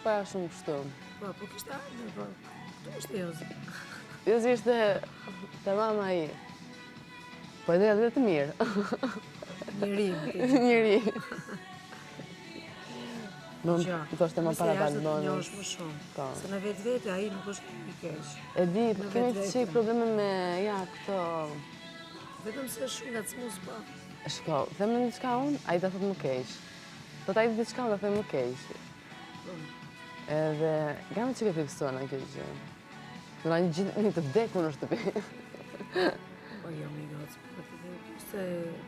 para shumë kështu. Po kishte ardhur, po. Këtu ishte Jozi. Jozi ishte te mama i. Po edhe edhe të mirë. Njëri. Njëri. Më Gjatë. thoshte më para balonit. Njohësh më shumë. Po. Se në vetë ai nuk është i keq. E di, kemi të qik probleme me, këto... Vetëm se shumë ngacmues po. Shko, them në diçka unë, ai ta thot më keq. Po ta i di diçka unë, ta them më keq. Edhe, nga me që ke fiksuar në kjo gjë. Në një gjithë një të vdekur në shtëpi. Po jo, me gocë, se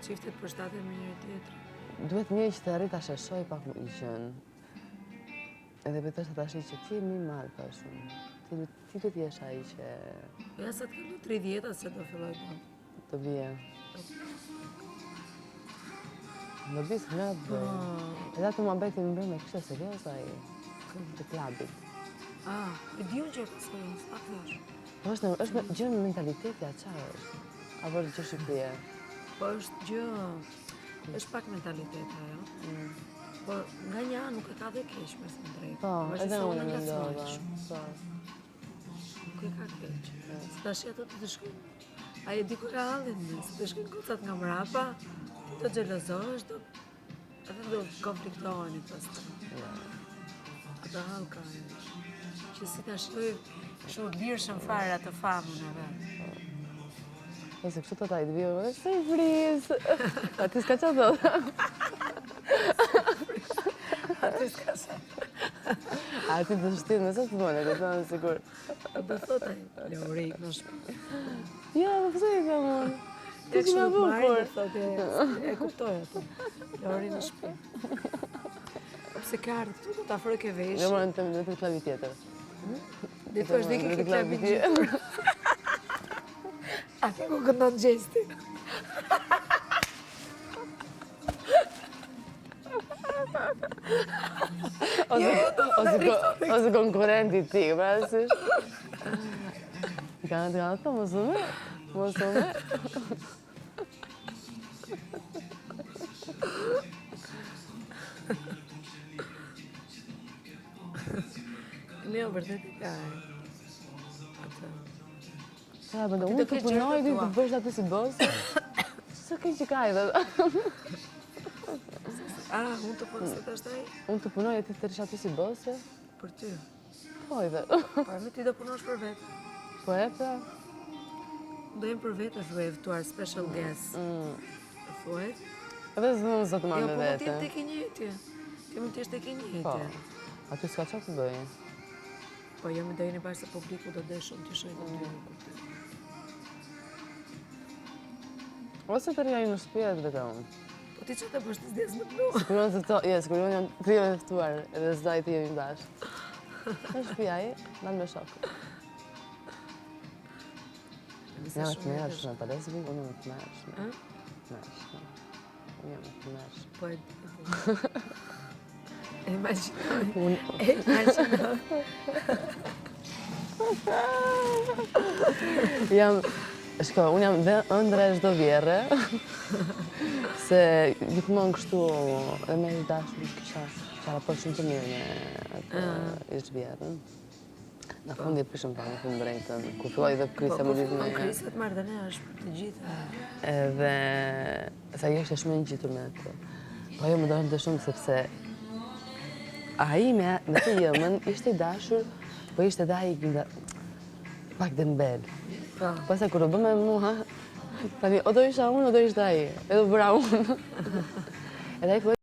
çiftet përshtaten me njëri tjetrin. Duhet një që të arrit ta sheshoj pak më i qënë. Edhe për thështë tash që ti mi malë pa shumë. Ti do t'jesh ai që... Ja sa të kallu 30 se do filloj të. Të bie. Në bisë nga të bëjë. Edhe atë më beti më bërë me kështë serios ai. Të klabit. E di unë që e ka serios, a këtash. Po është gjë në mentaliteti, a qa është? Apo është gjë Shqipërie? Po është gjë... është pak mentalitet ajo. Por nga një anë nuk e ka dhe keq me së drejtë. Po, edhe unë e mendova. Nuk e ka keq. Se tash ato të shkojnë. Ai e di ku ka hallin, se të shkojnë gocat nga mrapa, ti do xhelozohesh, edhe do konfliktoheni pastaj. Ato hall ka ajo. Që si ta shkoj shumë lirshëm fare atë famën e vet. E se kështu të ta i të vjo, se i frizë. A ti s'ka që dhëtë? A ti s'ka që. A ti të shtinë, nëse të bëne, të të në sigur. Do thot ai, Lori, në shpë. Ja, më pëse i ka mund. Ti që më bukur. E kuptoj atë. Lori në shpë. Pse ka ardhë këtu, do t'afroj ke veshë. Jo, më në të klavi tjetër. Dhe të është dhe ke klavi tjetër. A ke ku këndon gjesti? Ose konkurenti ti, parasysh. Kanë të kanë të mos ume. Ne o vërtet e ka atë. Unë të punoj, ti të bësh atë si bosë. Së ke që ka i dhe. Unë të punoj se të është ai? Unë të punoj e ti të rish atë si bosë. Për ty? Po i dhe. Pa me ti do punosh për vetë. Po e pra? Do jem për vetë, thuaj, ftuar special guest. Thuaj? Edhe zë në zotë marrë me vete. Jo, po më t'jetë tek e njëjtje. Ti më t'jesh tek e njëjtje. Po. Aty s'ka qa të bëjë. Po jo me dojnë e bashkë se publiku do dhe shumë të shojnë të dy. Ose të rjaj në shpijet dhe ka unë. Po ti që të bësh të zdesë në plu? Siguron se to, siguron janë të jemi eftuar edhe zdaj të jemi bashkë. Në shpijaj, në me shokë. Jam të mërshme, pa dhe zbi, unë jam të mërshme. Unë jam të mërshme. Po e imaginoj. E imaginoj. Shko, unë jam dhe ëndre çdo vjerë, se gjithmonë kështu dhe me i dashur kisha raport shumë të mirë me atë ishtë vjerën. Në fundi e prishëm pa në fundë brejtën, ku filloj dhe krisja më lidhë me... Po, krisat marrëdhënia është për të gjitha. Edhe... sa jo ishte shumë e ngjitur me atë. Po jo më dohën shumë sepse... Ai me të jëmën ishte i dashur, po ishte dhe ai pak dembel. Pasa kur o bë me mua, tani o do isha unë, o do ishte ai. Edhe bëra unë. Edhe ai